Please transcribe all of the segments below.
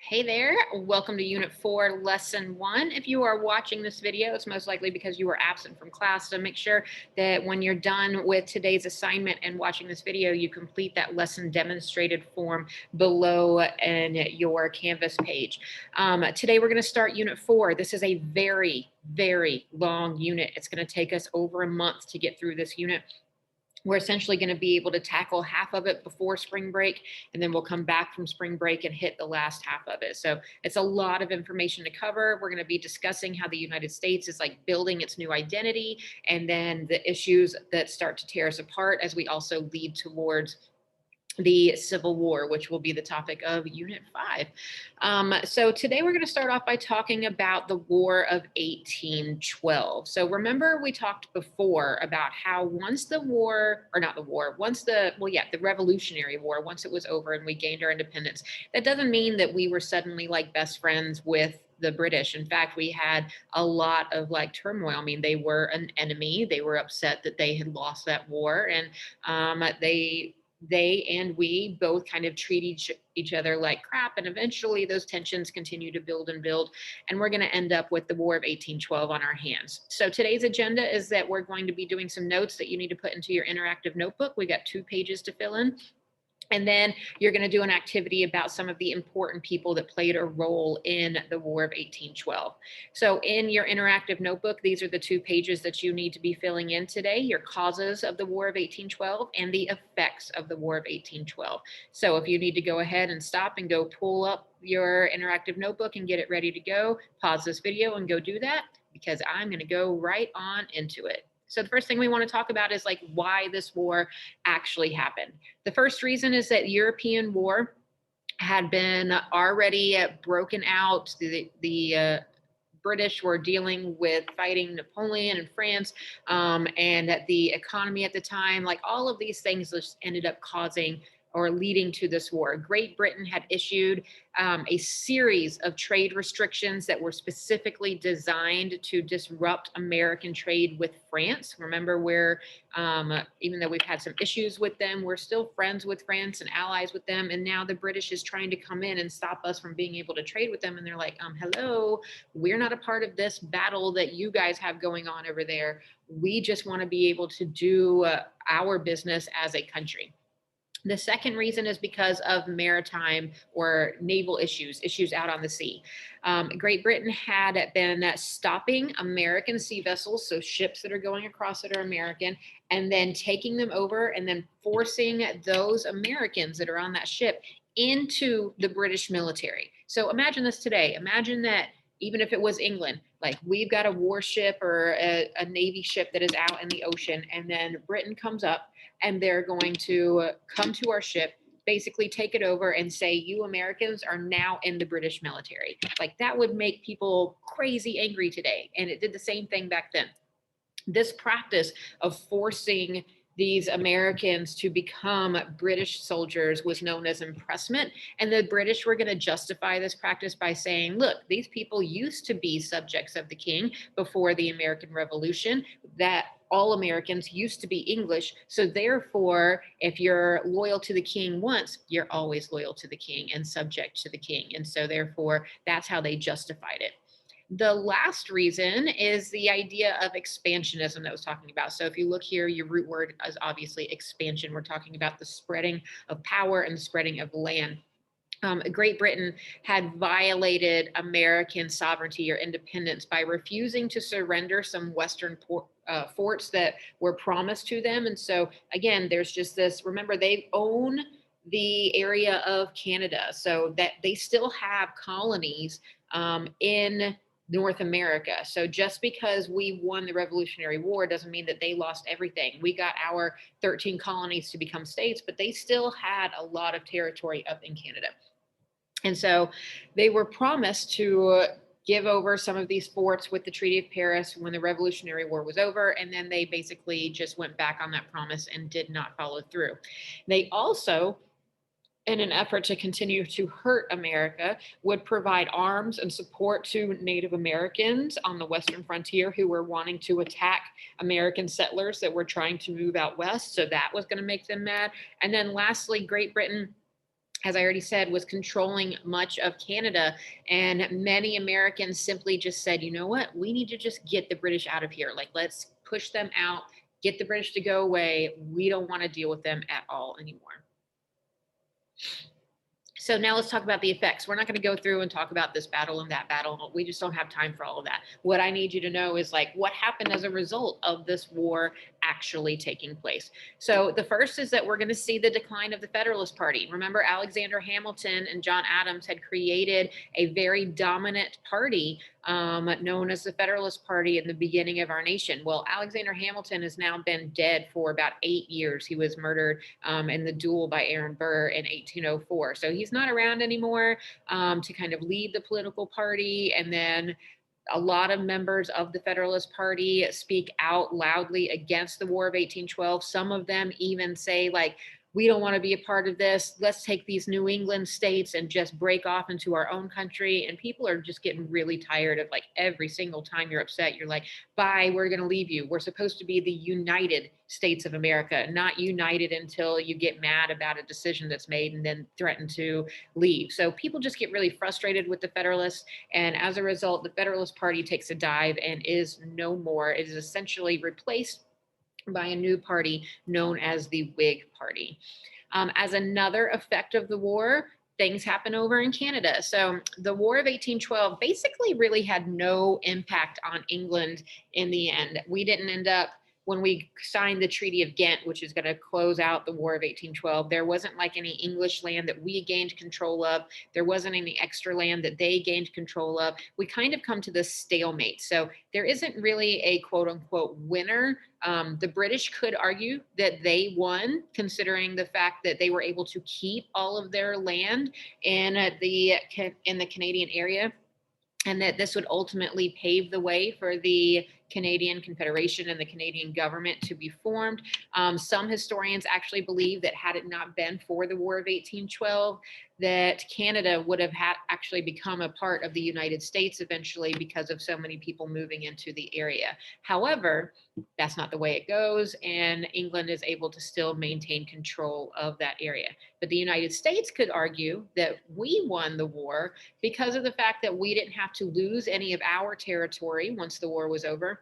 Hey there, welcome to Unit 4, Lesson 1. If you are watching this video, it's most likely because you were absent from class, so make sure that when you're done with today's assignment and watching this video, you complete that lesson demonstrated form below in your Canvas page. Today we're going to start Unit 4. This is a very long unit. It's going to take us over a month to get through this unit. We're essentially going to be able to tackle half of it before spring break, and then we'll come back from spring break and hit the last half of it. So it's a lot of information to cover. We're going to be discussing how the United States is like building its new identity, and then the issues that start to tear us apart as we also lead towards the Civil War, which will be the topic of Unit 5. So today we're going to start off by talking about the War of 1812. So remember we talked before about how once the war, or not the war, the Revolutionary War, once it was over and we gained our independence, that doesn't mean that we were suddenly like best friends with the British. In fact, we had a lot of like turmoil. I mean, they were an enemy. They were upset that they had lost that war, and they and we both kind of treat each other like crap, and eventually those tensions continue to build and build, and we're going to end up with the War of 1812 on our hands. So today's agenda is that we're going to be doing some notes that you need to put into your interactive notebook. We got 2 pages to fill in. And then you're going to do an activity about some of the important people that played a role in the War of 1812. So in your interactive notebook, these are the 2 pages that you need to be filling in today: your causes of the War of 1812 and the effects of the War of 1812. So if you need to go ahead and stop and go pull up your interactive notebook and get it ready to go, pause this video and go do that, because I'm going to go right on into it. So the first thing we want to talk about is like why this war actually happened. The first reason is that European war had been already broken out. The British were dealing with fighting Napoleon in France, and that the economy at the time, like all of these things, just ended up causing or leading to this war. Great Britain had issued a series of trade restrictions that were specifically designed to disrupt American trade with France. Remember, even though we've had some issues with them, we're still friends with France and allies with them. And now the British is trying to come in and stop us from being able to trade with them. And they're like, hello, we're not a part of this battle that you guys have going on over there. We just want to be able to do our business as a country. The second reason is because of maritime or naval issues out on the sea. Great Britain had been stopping American sea vessels, so ships that are going across that are American, and then taking them over and then forcing those Americans that are on that ship into the British military. So imagine this today. Imagine that even if it was England, like we've got a warship or a Navy ship that is out in the ocean, and then Britain comes up and they're going to come to our ship, basically take it over and say, you Americans are now in the British military. Like that would make people crazy angry today. And it did the same thing back then. This practice of forcing these Americans to become British soldiers was known as impressment. And the British were going to justify this practice by saying, look, these people used to be subjects of the king before the American Revolution, that all Americans used to be English. So therefore, if you're loyal to the king once, you're always loyal to the king and subject to the king. And so therefore, that's how they justified it. The last reason is the idea of expansionism that I was talking about. So if you look here, your root word is obviously expansion. We're talking about the spreading of power and the spreading of land. Great Britain had violated American sovereignty or independence by refusing to surrender some Western forts that were promised to them. And so again, there's just this, remember, they own the area of Canada, so that they still have colonies in North America. So just because we won the Revolutionary War doesn't mean that they lost everything. We got our 13 colonies to become states, but they still had a lot of territory up in Canada. And so they were promised to give over some of these forts with the Treaty of Paris when the Revolutionary War was over, and then they basically just went back on that promise and did not follow through. They also, in an effort to continue to hurt America, would provide arms and support to Native Americans on the Western frontier who were wanting to attack American settlers that were trying to move out west. So that was going to make them mad. And then lastly, Great Britain as I already said, was controlling much of Canada. And many Americans simply just said, you know what, we need to just get the British out of here. Like, let's push them out, get the British to go away. We don't want to deal with them at all anymore. So now let's talk about the effects. We're not going to go through and talk about this battle and that battle. We just don't have time for all of that. What I need you to know is like what happened as a result of this war actually taking place. So the first is that we're going to see the decline of the Federalist Party. Remember, Alexander Hamilton and John Adams had created a very dominant party known as the Federalist Party in the beginning of our nation. Well, Alexander Hamilton has now been dead for about 8 years. He was murdered in the duel by Aaron Burr in 1804. So he's not around anymore to kind of lead the political party. And then a lot of members of the Federalist Party speak out loudly against the War of 1812. Some of them even say, like, we don't want to be a part of this. Let's take these New England states and just break off into our own country. And people are just getting really tired of like every single time you're upset, you're like, bye, we're going to leave you. We're supposed to be the United States of America, not united until you get mad about a decision that's made and then threaten to leave. So people just get really frustrated with the Federalists. And as a result, the Federalist Party takes a dive and is no more. It is essentially replaced by a new party known as the Whig Party. As another effect of the war, things happen over in Canada. So the War of 1812 basically really had no impact on England in the end. We didn't end up, when we signed the Treaty of Ghent, which is going to close out the War of 1812, there wasn't like any English land that we gained control of. There wasn't any extra land that they gained control of. We kind of come to this stalemate. So there isn't really a quote unquote winner. The British could argue that they won, considering the fact that they were able to keep all of their land in the Canadian area, and that this would ultimately pave the way for the Canadian Confederation and the Canadian government to be formed. Some historians actually believe that had it not been for the War of 1812, that Canada would have actually become a part of the United States eventually because of so many people moving into the area. However, that's not the way it goes, and England is able to still maintain control of that area. But the United States could argue that we won the war because of the fact that we didn't have to lose any of our territory once the war was over.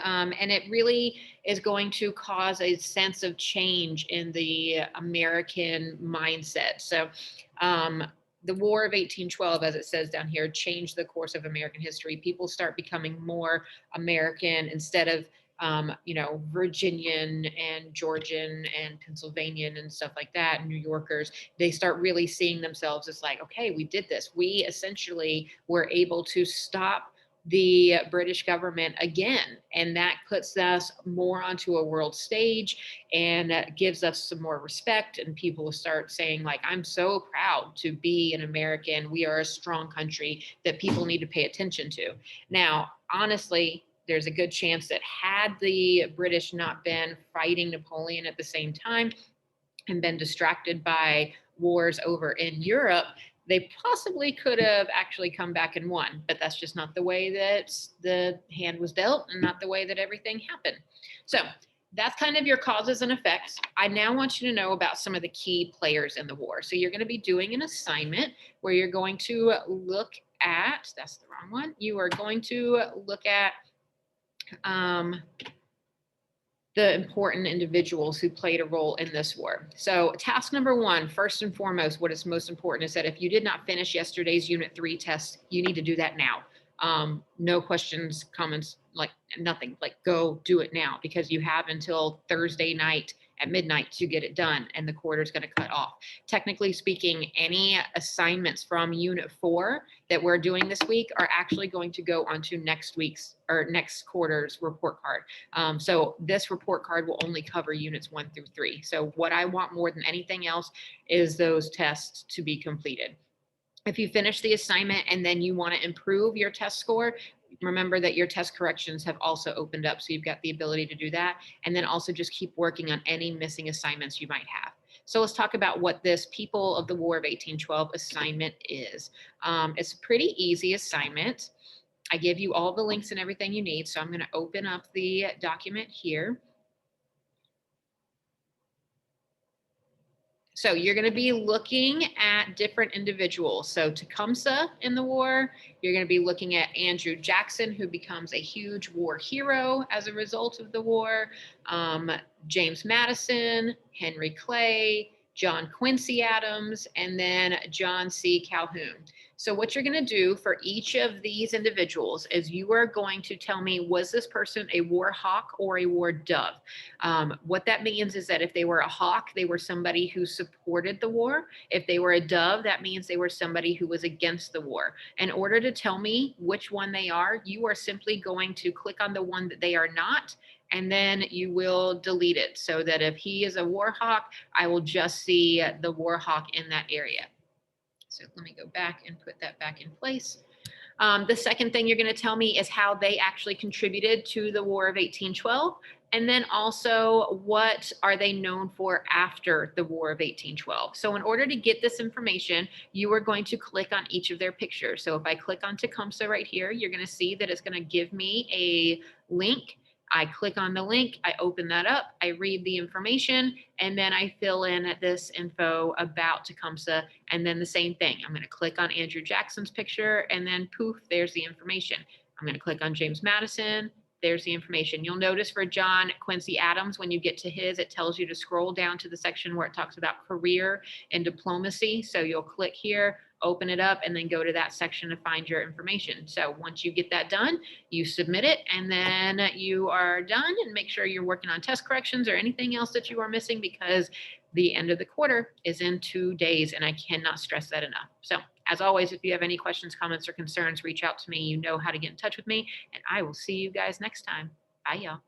And it really is going to cause a sense of change in the American mindset. So, the War of 1812, as it says down here, changed the course of American history. People start becoming more American instead of Virginian and Georgian and Pennsylvanian and stuff like that, New Yorkers. They start really seeing themselves as like, okay, we did this. We essentially were able to stop the British government again. And that puts us more onto a world stage and gives us some more respect. And people will start saying, like, I'm so proud to be an American. We are a strong country that people need to pay attention to. Now, honestly, there's a good chance that had the British not been fighting Napoleon at the same time and been distracted by wars over in Europe, they possibly could have actually come back and won, but that's just not the way that the hand was dealt and not the way that everything happened. So that's kind of your causes and effects. I now want you to know about some of the key players in the war. So you're going to be doing an assignment where you're going to look at, that's the wrong one. You are going to look at the important individuals who played a role in this war. So task number one, first and foremost, what is most important is that if you did not finish yesterday's Unit 3 test, you need to do that now. No questions, comments, like nothing, like go do it now, because you have until Thursday night at midnight to get it done, and the quarter is going to cut off. Technically speaking, any assignments from Unit 4 that we're doing this week are actually going to go onto next week's or next quarter's report card. So this report card will only cover Units 1 through 3. So what I want more than anything else is those tests to be completed. If you finish the assignment and then you want to improve your test score, remember that your test corrections have also opened up. So you've got the ability to do that. And then also just keep working on any missing assignments you might have. So let's talk about what this People of the War of 1812 assignment is. It's a pretty easy assignment. I give you all the links and everything you need. So I'm going to open up the document here. So you're going to be looking at different individuals. So Tecumseh in the war, you're going to be looking at Andrew Jackson, who becomes a huge war hero as a result of the war, um, James Madison, Henry Clay, John Quincy Adams, and then John C. Calhoun. So what you're going to do for each of these individuals is you are going to tell me, was this person a war hawk or a war dove? What that means is that if they were a hawk, they were somebody who supported the war. If they were a dove, that means they were somebody who was against the war. In order to tell me which one they are, you are simply going to click on the one that they are not, and then you will delete it so that if he is a war hawk, I will just see the war hawk in that area. So let me go back and put that back in place. The second thing you're going to tell me is how they actually contributed to the War of 1812. And then also, what are they known for after the War of 1812? So in order to get this information, you are going to click on each of their pictures. So if I click on Tecumseh right here, you're going to see that it's going to give me a link. I click on the link, I open that up, I read the information, and then I fill in this info about Tecumseh. And then the same thing, I'm going to click on Andrew Jackson's picture, and then poof, there's the information. I'm going to click on James Madison. There's the information. You'll notice for John Quincy Adams, when you get to his, it tells you to scroll down to the section where it talks about career and diplomacy. So you'll click here, open it up, and then go to that section to find your information. So once you get that done, you submit it, and then you are done. And make sure you're working on test corrections or anything else that you are missing, because the end of the quarter is in 2 days, and I cannot stress that enough. So as always, if you have any questions, comments, or concerns, reach out to me. You know how to get in touch with me, and I will see you guys next time. Bye, y'all.